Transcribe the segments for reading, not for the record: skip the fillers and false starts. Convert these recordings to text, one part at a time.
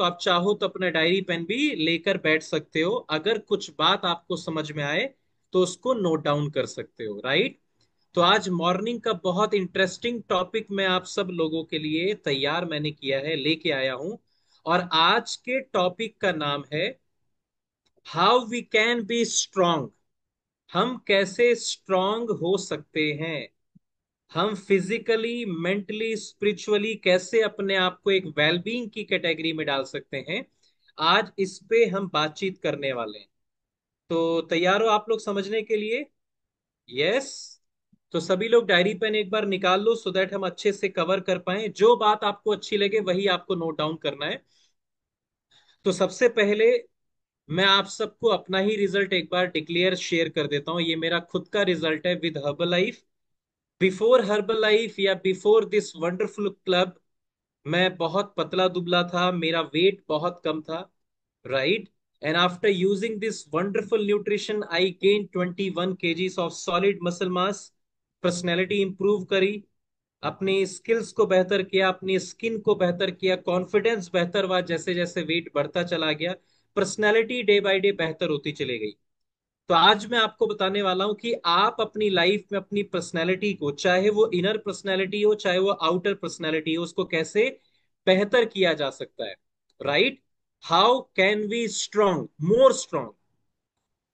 आप चाहो तो अपना डायरी पेन भी लेकर बैठ सकते हो। अगर कुछ बात आपको समझ में आए तो उसको नोट डाउन कर सकते हो, राइट। तो आज मॉर्निंग का बहुत इंटरेस्टिंग टॉपिक मैं आप सब लोगों के लिए तैयार मैंने किया है, लेके आया हूं। और आज के टॉपिक का नाम है how we can be strong. हम कैसे स्ट्रांग हो सकते हैं, हम फिजिकली, मेंटली, स्पिरिचुअली कैसे अपने आप को एक वेलबींग की कैटेगरी में डाल सकते हैं। आज इस पे हम बातचीत करने वाले हैं। तो तैयार हो आप लोग समझने के लिए? यस। तो सभी लोग डायरी पेन एक बार निकाल लो सो दैट हम अच्छे से कवर कर पाए। जो बात आपको अच्छी लगे वही आपको नोट डाउन करना है। तो सबसे पहले मैं आप सबको अपना ही रिजल्ट एक बार डिक्लेयर शेयर कर देता हूं। ये मेरा खुद का रिजल्ट है with herbal life. Before herbal life या बिफोर दिस वंडरफुल क्लब मैं बहुत पतला दुबला था, मेरा वेट बहुत कम था, right. And after using this wonderful nutrition I gain 21 kgs of solid muscle mass. Personality improve करी, अपनी स्किल्स को बेहतर किया, अपनी स्किन को बेहतर किया, कॉन्फिडेंस बेहतर हुआ जैसे जैसे वेट बढ़ता चला गया। पर्सनैलिटी डे बाय डे बेहतर होती चली गई। तो आज मैं आपको बताने वाला हूं कि आप अपनी लाइफ में अपनी पर्सनैलिटी को, चाहे वो इनर पर्सनैलिटी हो चाहे वो आउटर पर्सनैलिटी हो, उसको कैसे बेहतर किया जा सकता है, right. How can we strong, more strong.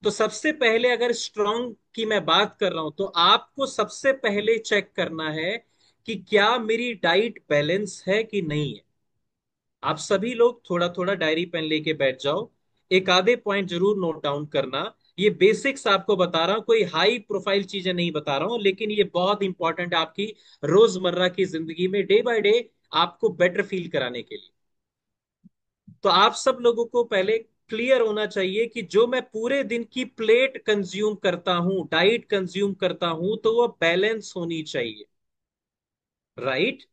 तो सबसे पहले अगर स्ट्रांग की मैं बात कर रहा हूं तो आपको सबसे पहले चेक करना है कि क्या मेरी डाइट बैलेंस है कि नहीं है। आप सभी लोग थोड़ा थोड़ा डायरी पेन लेके बैठ जाओ, एक आधे पॉइंट जरूर नोट डाउन करना। ये बेसिक्स आपको बता रहा हूं, कोई हाई प्रोफाइल चीजें नहीं बता रहा हूं, लेकिन ये बहुत इंपॉर्टेंट है आपकी रोजमर्रा की जिंदगी में डे बाय डे आपको बेटर फील कराने के लिए। तो आप सब लोगों को पहले क्लियर होना चाहिए कि जो मैं पूरे दिन की प्लेट कंज्यूम करता हूं, डाइट कंज्यूम करता हूं, तो वो बैलेंस होनी चाहिए, राइट।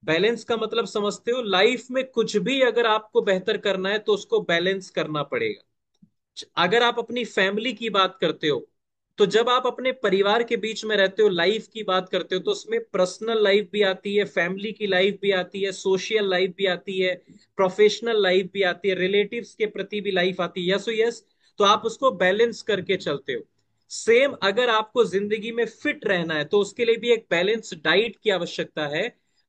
बैलेंस का मतलब समझते हो? लाइफ में कुछ भी अगर आपको बेहतर करना है तो उसको बैलेंस करना पड़ेगा। अगर आप अपनी फैमिली की बात करते हो, तो जब आप अपने परिवार के बीच में रहते हो, लाइफ की बात करते हो, तो उसमें पर्सनल लाइफ भी आती है, फैमिली की लाइफ भी आती है, सोशल लाइफ भी आती है, प्रोफेशनल लाइफ भी आती है, रिलेटिव्स के प्रति भी लाइफ आती है, यस यस। तो आप उसको बैलेंस करके चलते हो। सेम अगर आपको जिंदगी में फिट रहना है तो उसके लिए भी एक बैलेंस डाइट की आवश्यकता है।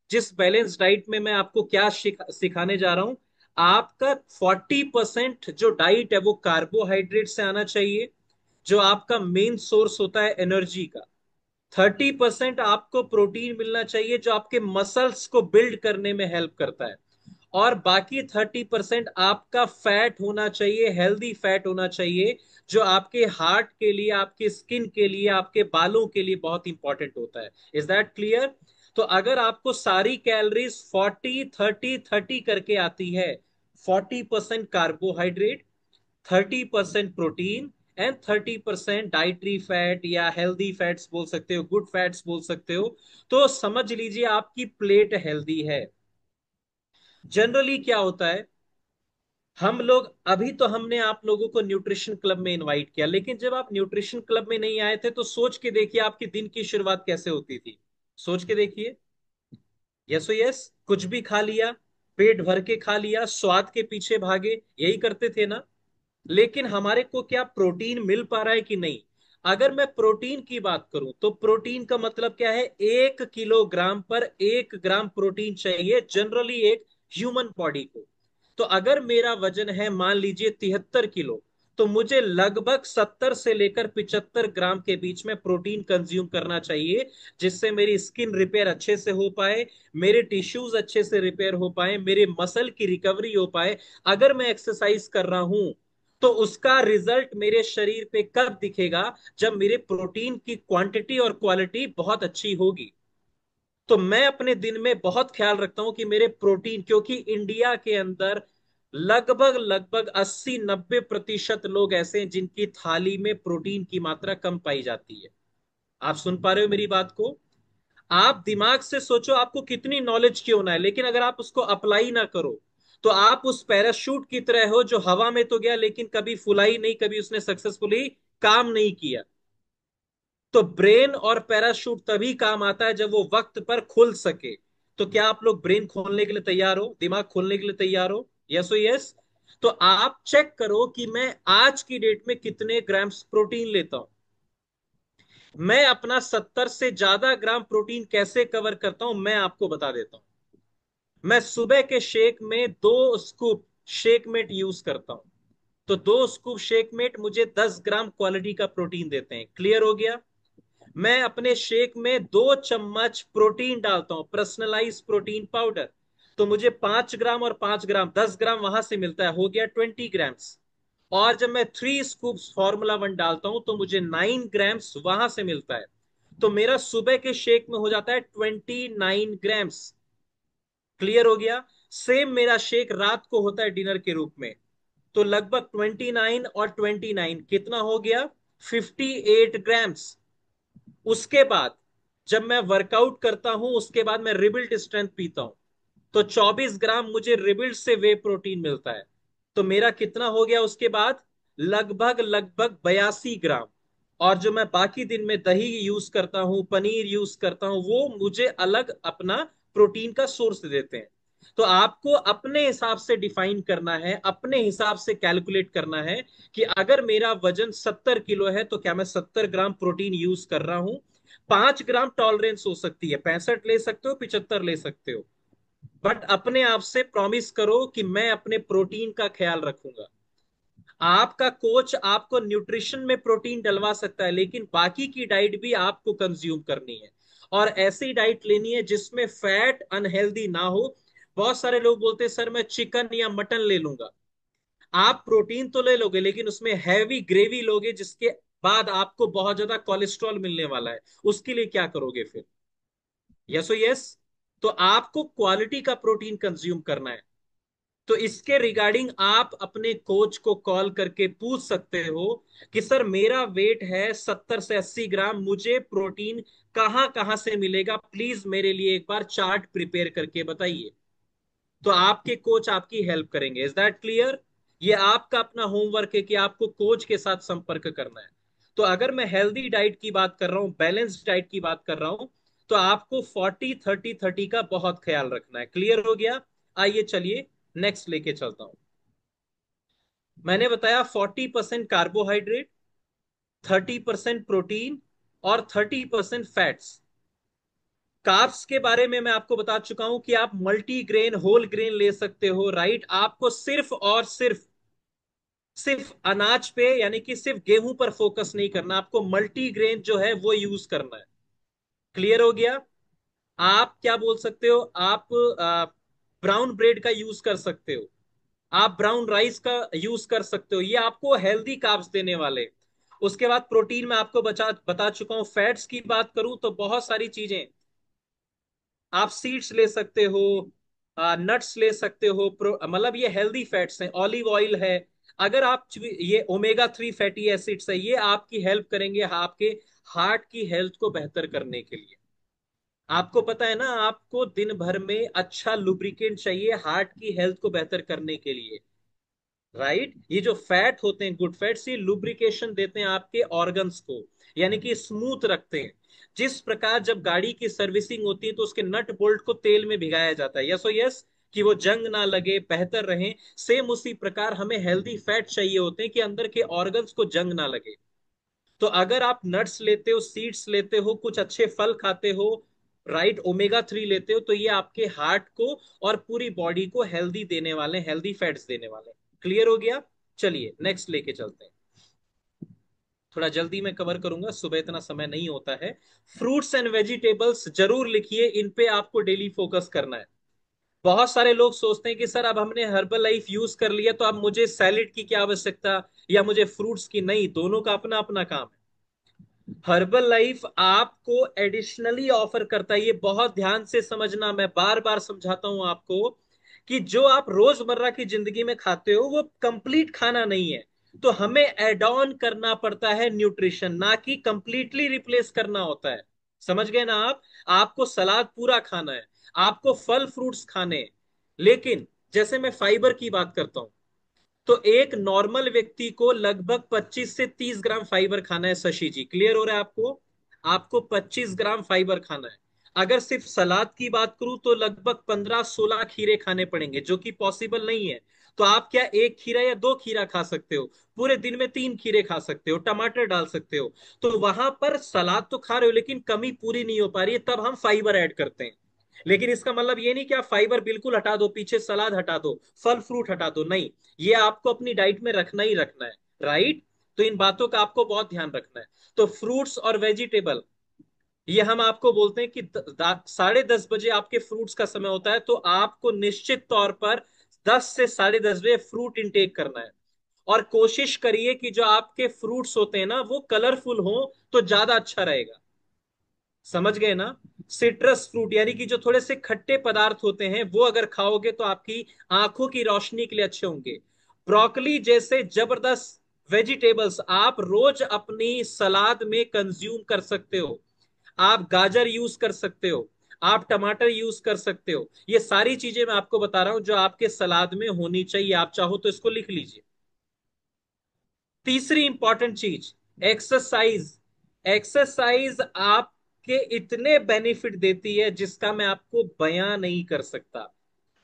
जिस बैलेंस डाइट में मैं आपको क्या सिखाने जा रहा हूं, आपका 40% जो डाइट है वो कार्बोहाइड्रेट से आना चाहिए, जो आपका मेन सोर्स होता है एनर्जी का। 30% आपको प्रोटीन मिलना चाहिए जो आपके मसल्स को बिल्ड करने में हेल्प करता है। और बाकी 30% आपका फैट होना चाहिए, हेल्दी फैट होना चाहिए, जो आपके हार्ट के लिए, आपके स्किन के लिए, आपके बालों के लिए बहुत इंपॉर्टेंट होता है। Is that clear? तो अगर आपको सारी कैलोरीज 40 30 30 करके आती है, 40% carbohydrate, 30% protein and 30% dietary fat या हेल्दी फैट्स बोल सकते हो, गुड फैट्स बोल सकते हो, तो समझ लीजिए आपकी प्लेट हेल्दी है। जनरली क्या होता है, हम लोग अभी तो हमने आप लोगों को न्यूट्रिशन क्लब में इनवाइट किया, लेकिन जब आप न्यूट्रिशन क्लब में नहीं आए थे तो सोच के देखिए आपके दिन की शुरुआत कैसे होती थी। सोच के देखिए। Yes yes. कुछ भी खा लिया, पेट भर के खा लिया, स्वाद के पीछे भागे, यही करते थे ना। लेकिन हमारे को क्या प्रोटीन मिल पा रहा है कि नहीं? अगर मैं प्रोटीन की बात करूं तो प्रोटीन का मतलब क्या है, 1 किलोग्राम पर 1 ग्राम प्रोटीन चाहिए जनरली एक ह्यूमन बॉडी को। तो अगर मेरा वजन है मान लीजिए 73 किलो, तो मुझे लगभग 70 से लेकर 75 ग्राम के बीच में प्रोटीन कंज्यूम करना चाहिए, जिससे मेरी स्किन रिपेयर अच्छे से हो पाए, मेरे टिश्यूज अच्छे से रिपेयर हो पाए, मेरे मसल की रिकवरी हो पाए। अगर मैं एक्सरसाइज कर रहा हूं तो उसका रिजल्ट मेरे शरीर पे कब दिखेगा? जब मेरे प्रोटीन की क्वांटिटी और क्वालिटी बहुत अच्छी होगी। तो मैं अपने दिन में बहुत ख्याल रखता हूं कि मेरे प्रोटीन, क्योंकि इंडिया के अंदर लगभग लगभग 80 90% लोग ऐसे हैं जिनकी थाली में प्रोटीन की मात्रा कम पाई जाती है। आप सुन पा रहे हो मेरी बात को? आप दिमाग से सोचो आपको कितनी नॉलेज क्यों ना है, लेकिन अगर आप उसको अप्लाई ना करो तो आप उस पैराशूट की तरह हो जो हवा में तो गया लेकिन कभी फुलाई नहीं, कभी उसने सक्सेसफुली काम नहीं किया। तो ब्रेन और पैराशूट तभी काम आता है जब वो वक्त पर खुल सके। तो क्या आप लोग ब्रेन खोलने के लिए तैयार हो, दिमाग खोलने के लिए तैयार हो? यस ओ यस। तो आप चेक करो कि मैं आज की डेट में कितने ग्राम्स प्रोटीन लेता हूं। मैं अपना 70 से ज्यादा ग्राम प्रोटीन कैसे कवर करता हूं मैं आपको बता देता हूं। मैं सुबह के शेक में 2 स्कूप शेक मेट यूज करता हूं। तो 2 स्कूप शेक मेट मुझे 10 ग्राम क्वालिटी का प्रोटीन देते हैं। क्लियर हो गया। मैं अपने शेक में 2 चम्मच प्रोटीन डालता हूं, पर्सनलाइज प्रोटीन पाउडर। तो मुझे 5 ग्राम और 5 ग्राम 10 ग्राम वहां से मिलता है, हो गया 20 ग्राम्स। और जब मैं 3 स्कूप्स फॉर्मूला 1 डालता हूं तो मुझे 9 ग्राम्स वहां से मिलता है। तो मेरा सुबह के शेक में हो जाता है 29 ग्राम्स। क्लियर हो गया। सेम मेरा शेक रात को होता है डिनर के रूप में। तो लगभग 29 और 29 कितना हो गया, 58 ग्राम्स। उसके बाद जब मैं वर्कआउट करता हूं उसके बाद मैं रिबिल्ट स्ट्रेंथ पीता हूं, तो 24 ग्राम मुझे रिबिल्ट से वे प्रोटीन मिलता है। तो मेरा कितना हो गया उसके बाद, लगभग लगभग 82 ग्राम। और जो मैं बाकी दिन में दही यूज करता हूं, पनीर यूज करता हूं, वो मुझे अलग अपना प्रोटीन का सोर्स देते हैं। तो आपको अपने हिसाब से डिफाइन करना है, अपने हिसाब से कैलकुलेट करना है कि अगर मेरा वजन 70 किलो है तो क्या मैं 70 ग्राम प्रोटीन यूज कर रहा हूं। 5 ग्राम टॉलरेंस हो सकती है, 65 ले सकते हो, 75 ले सकते हो। बट अपने आप से प्रॉमिस करो कि मैं अपने प्रोटीन का ख्याल रखूंगा। आपका कोच आपको न्यूट्रिशन में प्रोटीन डलवा सकता है, लेकिन बाकी की डाइट भी आपको कंज्यूम करनी है। और ऐसी डाइट लेनी है जिसमें फैट अनहेल्दी ना हो। बहुत सारे लोग बोलते हैं सर मैं चिकन या मटन ले लूंगा। आप प्रोटीन तो ले लोगे लेकिन उसमें हैवी ग्रेवी लोगे, जिसके बाद आपको बहुत ज्यादा कोलेस्ट्रॉल मिलने वाला है। उसके लिए क्या करोगे फिर। यस ओ यस। तो आपको क्वालिटी का प्रोटीन कंज्यूम करना है। तो इसके रिगार्डिंग आप अपने कोच को कॉल करके पूछ सकते हो कि सर मेरा वेट है 70 से 80 ग्राम, मुझे प्रोटीन कहां कहां से मिलेगा, प्लीज मेरे लिए एक बार चार्ट प्रिपेयर करके बताइए। तो आपके कोच आपकी हेल्प करेंगे। Is that clear. ये आपका अपना होमवर्क है कि आपको कोच के साथ संपर्क करना है। तो अगर मैं हेल्दी डाइट की बात कर रहा हूं, बैलेंस्ड डाइट की बात कर रहा हूं, तो आपको 40-30-30 का बहुत ख्याल रखना है। क्लियर हो गया। आइए चलिए नेक्स्ट लेके चलता हूं। मैंने बताया 40% कार्बोहाइड्रेट, 30% प्रोटीन और 30% फैट्स। कार्ब्स के बारे में मैं आपको बता चुका हूं कि आप मल्टी ग्रेन होल ग्रेन ले सकते हो, राइट। आपको सिर्फ और सिर्फ सिर्फ अनाज पे यानी कि सिर्फ गेहूं पर फोकस नहीं करना, आपको मल्टी ग्रेन जो है वो यूज करना है। क्लियर हो गया। आप क्या बोल सकते हो, आप ब्राउन ब्रेड का यूज कर सकते हो, आप ब्राउन राइस का यूज कर सकते हो, ये आपको हेल्दी कार्ब्स देने वाले। उसके बाद प्रोटीन में आपको बता चुका हूं। फैट्स की बात करूं तो बहुत सारी चीजें, आप सीड्स ले सकते हो, नट्स ले सकते हो, मतलब ये हेल्दी फैट्स हैं, ऑलिव ऑयल है। अगर आप ये ओमेगा 3 फैटी एसिड्स है, ये आपकी हेल्प करेंगे आपके हार्ट की हेल्थ को बेहतर करने के लिए। आपको पता है ना, आपको दिन भर में अच्छा लुब्रिकेंट चाहिए हार्ट की हेल्थ को बेहतर करने के लिए, राइट। ये जो फैट होते हैं, गुड फैट्स, ये लुब्रिकेशन देते हैं आपके ऑर्गन्स को, यानी कि स्मूथ रखते हैं। जिस प्रकार जब गाड़ी की सर्विसिंग होती है तो उसके नट बोल्ट को तेल में भिगाया जाता है, यस ओ यस, कि वो जंग ना लगे, बेहतर रहे। सेम उसी प्रकार हमें हेल्दी फैट चाहिए होते हैं कि अंदर के ऑर्गन्स को जंग ना लगे। तो अगर आप नट्स लेते हो, सीड्स लेते हो, कुछ अच्छे फल खाते हो, राइट, ओमेगा 3 लेते हो, तो ये आपके हार्ट को और पूरी बॉडी को हेल्दी देने वाले, हेल्दी फैट्स देने वाले। क्लियर हो गया। चलिए नेक्स्ट लेके चलते हैं। थोड़ा जल्दी में कवर करूंगा, सुबह इतना समय नहीं होता है। फ्रूट्स एंड वेजिटेबल्स जरूर लिखिए, इन पे आपको डेली फोकस करना है। बहुत सारे लोग सोचते हैं कि सर अब हमने हर्बल लाइफ यूज कर लिया तो अब मुझे सैलेड की क्या आवश्यकता, या मुझे फ्रूट्स की। नहीं, दोनों का अपना अपना काम है। हर्बल लाइफ आपको एडिशनली ऑफर करता है, ये बहुत ध्यान से समझना, मैं बार बार समझाता हूं आपको कि जो आप रोजमर्रा की जिंदगी में खाते हो वो कंप्लीट खाना नहीं है। तो हमें एड ऑन करना पड़ता है न्यूट्रिशन, ना कि कंप्लीटली रिप्लेस करना होता है। समझ गए ना आप। आपको सलाद पूरा खाना है, आपको फल फ्रूट्स खाने हैं, लेकिन जैसे मैं फाइबर की बात करता हूं, तो एक नॉर्मल व्यक्ति को लगभग 25 से 30 ग्राम फाइबर खाना है। शशि जी, क्लियर हो रहा है आपको। आपको 25 ग्राम फाइबर खाना है। अगर सिर्फ सलाद की बात करूं तो लगभग 15-16 खीरे खाने पड़ेंगे, जो कि पॉसिबल नहीं है। तो आप क्या एक खीरा या दो खीरा खा सकते हो? पूरे दिन में तीन खीरे खा सकते हो, टमाटर डाल सकते हो। तो वहां पर सलाद तो खा रहे हो लेकिन कमी पूरी नहीं हो पा रही है, तब हम फाइबर ऐड करते हैं। लेकिन इसका मतलब ये नहीं कि आप फाइबर बिल्कुल हटा दो, पीछे सलाद हटा दो, फल फ्रूट हटा दो, नहीं। ये आपको अपनी डाइट में रखना ही रखना है, राइट। तो इन बातों का आपको बहुत ध्यान रखना है। तो फ्रूट्स और वेजिटेबल, ये हम आपको बोलते हैं कि 10:30 बजे आपके फ्रूट्स का समय होता है, तो आपको निश्चित तौर पर 10 से 10:30 बजे फ्रूट इंटेक करना है। और कोशिश करिए कि जो आपके फ्रूट्स होते हैं ना वो कलरफुल हो, तो ज्यादा अच्छा रहेगा। समझ गए ना? सिट्रस फ्रूट यानी कि जो थोड़े से खट्टे पदार्थ होते हैं वो अगर खाओगे तो आपकी आंखों की रोशनी के लिए अच्छे होंगे। ब्रोकली जैसे जबरदस्त वेजिटेबल्स आप रोज अपनी सलाद में कंज्यूम कर सकते हो। आप गाजर यूज कर सकते हो, आप टमाटर यूज कर सकते हो। ये सारी चीजें मैं आपको बता रहा हूं जो आपके सलाद में होनी चाहिए। आप चाहो तो इसको लिख लीजिए। तीसरी इंपॉर्टेंट चीज, एक्सरसाइज। एक्सरसाइज आपके इतने बेनिफिट देती है जिसका मैं आपको बयां नहीं कर सकता,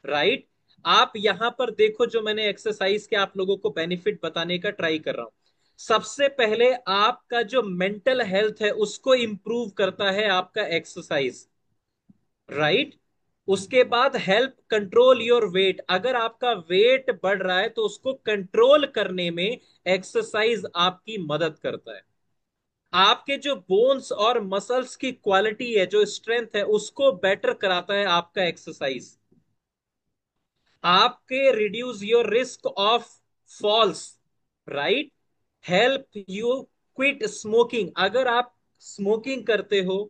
राइट। आप यहां पर देखो, जो मैंने एक्सरसाइज के आप लोगों को बेनिफिट बताने का ट्राई कर रहा हूं। सबसे पहले आपका जो मेंटल हेल्थ है उसको इंप्रूव करता है आपका एक्सरसाइज, राइट। उसके बाद हेल्प कंट्रोल योर वेट। अगर आपका वेट बढ़ रहा है तो उसको कंट्रोल करने में एक्सरसाइज आपकी मदद करता है। आपके जो बोन्स और मसल्स की क्वालिटी है, जो स्ट्रेंथ है, उसको बेटर कराता है आपका एक्सरसाइज। आपके reduce your risk of falls, right. Help you quit smoking. अगर आप स्मोकिंग करते हो,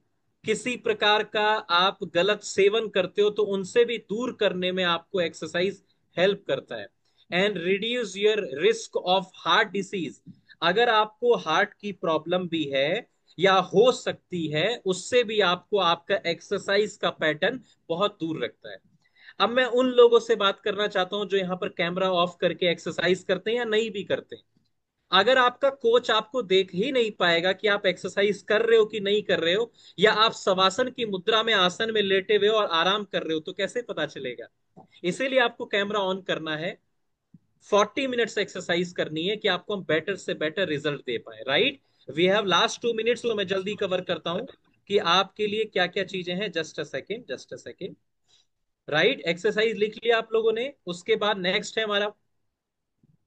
किसी प्रकार का आप गलत सेवन करते हो, तो उनसे भी दूर करने में आपको एक्सरसाइज हेल्प करता है। And reduce your risk of heart disease. अगर आपको हार्ट की प्रॉब्लम भी है या हो सकती है, उससे भी आपको आपका एक्सरसाइज का पैटर्न बहुत दूर रखता है। अब मैं उन लोगों से बात करना चाहता हूं जो यहाँ पर कैमरा ऑफ करके एक्सरसाइज करते हैं या नहीं भी करते हैं। अगर आपका कोच आपको देख ही नहीं पाएगा कि आप एक्सरसाइज कर रहे हो कि नहीं कर रहे हो, या आप शवासन की मुद्रा में आसन में लेटे हुए हो और आराम कर रहे हो, तो कैसे पता चलेगा? इसीलिए आपको कैमरा ऑन करना है। 40 मिनट्स एक्सरसाइज करनी है कि आपको हम बेटर से बेटर रिजल्ट दे पाए, right. We have last 2 minutes, तो मैं जल्दी कवर करता हूं कि आपके लिए क्या क्या चीजें हैं। Just a second, just a second. Right, exercise लिख लिया आप लोगों ने। उसके बाद नेक्स्ट है हमारा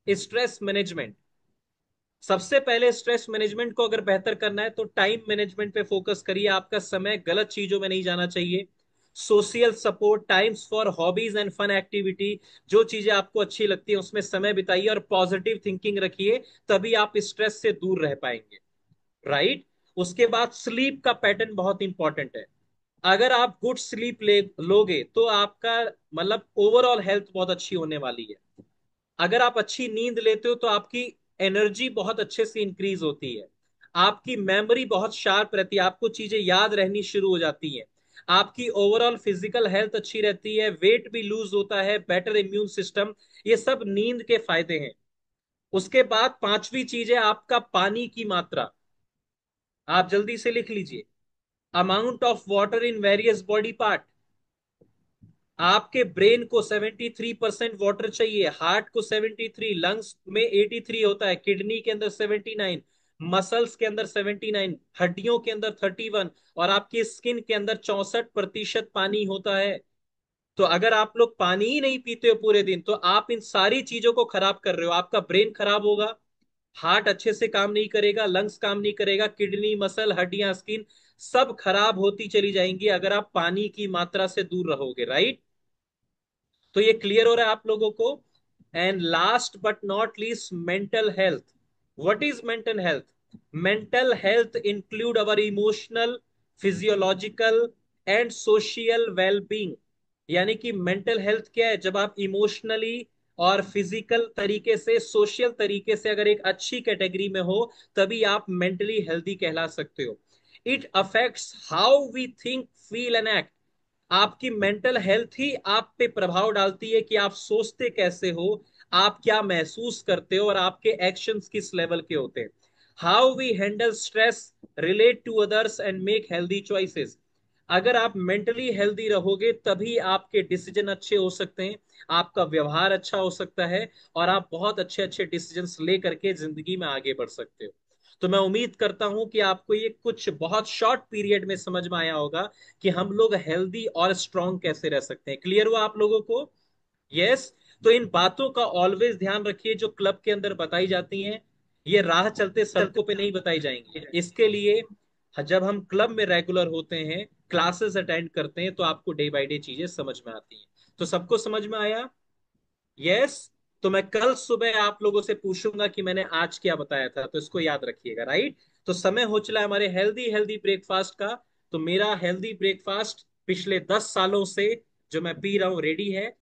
स्ट्रेस मैनेजमेंट। सबसे पहले स्ट्रेस मैनेजमेंट को अगर बेहतर करना है तो टाइम मैनेजमेंट पे फोकस करिए। आपका समय गलत चीजों में नहीं जाना चाहिए। Social support, times for hobbies and fun activity. जो चीजें आपको अच्छी लगती है उसमें समय बिताइए और पॉजिटिव थिंकिंग रखिए, तभी आप स्ट्रेस से दूर रह पाएंगे, राइट। उसके बाद स्लीप का पैटर्न बहुत इंपॉर्टेंट है। अगर आप गुड स्लीप ले लोगे तो आपका मतलब ओवरऑल हेल्थ बहुत अच्छी होने वाली है। अगर आप अच्छी नींद लेते हो तो आपकी एनर्जी बहुत अच्छे से इंक्रीज होती है। आपकी मेमोरी बहुत शार्प रहती है, आपको चीजें याद रहनी शुरू हो जाती हैं। आपकी ओवरऑल फिजिकल हेल्थ अच्छी रहती है, वेट भी लूज होता है, बेटर इम्यून सिस्टम। ये सब नींद के फायदे हैं। उसके बाद पांचवी चीज है आपका पानी की मात्रा। आप जल्दी से लिख लीजिए। Amount of water in various body part. आपके ब्रेन को 73% वाटर चाहिए, हार्ट को 73, लंग्स में 83 होता है, किडनी के अंदर 79, मसल्स के अंदर 79, हड्डियों के अंदर 31, और आपकी स्किन के अंदर 64% पानी होता है। तो अगर आप लोग पानी ही नहीं पीते हो पूरे दिन, तो आप इन सारी चीजों को खराब कर रहे हो। आपका ब्रेन खराब होगा, हार्ट अच्छे से काम नहीं करेगा, लंग्स काम नहीं करेगा, किडनी, मसल, हड्डियां, स्किन सब खराब होती चली जाएंगी अगर आप पानी की मात्रा से दूर रहोगे, राइट। तो ये क्लियर हो रहा है आप लोगों को? And last but not least, mental health. What is mental health? Mental health include our emotional, physiological and social wellbeing. यानी कि मेंटल हेल्थ क्या है? जब आप इमोशनली और फिजिकल तरीके से, सोशल तरीके से अगर एक अच्छी कैटेगरी में हो, तभी आप मेंटली हेल्दी कहला सकते हो। It affects how we think, feel and act. आपकी मेंटल हेल्थ ही आप पे प्रभाव डालती है कि आप सोचते कैसे हो, आप क्या महसूस करते हो, और आपके एक्शंस किस लेवल के होते हैं। How we handle stress, relate to others and make healthy choices. अगर आप मेंटली हेल्दी रहोगे तभी आपके डिसीजन अच्छे हो सकते हैं, आपका व्यवहार अच्छा हो सकता है, और आप बहुत अच्छे अच्छे डिसीजंस ले करके जिंदगी में आगे बढ़ सकते हो। तो मैं उम्मीद करता हूं कि आपको ये कुछ बहुत शॉर्ट पीरियड में समझ में आया होगा कि हम लोग हेल्दी और स्ट्रांग कैसे रह सकते हैं। क्लियर हुआ आप लोगों को? यस। तो इन बातों का ऑलवेज ध्यान रखिए जो क्लब के अंदर बताई जाती हैं, ये राह चलते सड़कों पे नहीं बताई जाएंगी। इसके लिए जब हम क्लब में रेगुलर होते हैं, क्लासेस अटेंड करते हैं, तो आपको डे बाय डे चीजें समझ में आती हैं। तो सबको समझ में आया? यस। तो मैं कल सुबह आप लोगों से पूछूंगा कि मैंने आज क्या बताया था, तो इसको याद रखिएगा, राइट? तो समय हो चला है हमारे हेल्दी हेल्दी ब्रेकफास्ट का। तो मेरा हेल्दी ब्रेकफास्ट पिछले 10 सालों से जो मैं पी रहा हूँ रेडी है।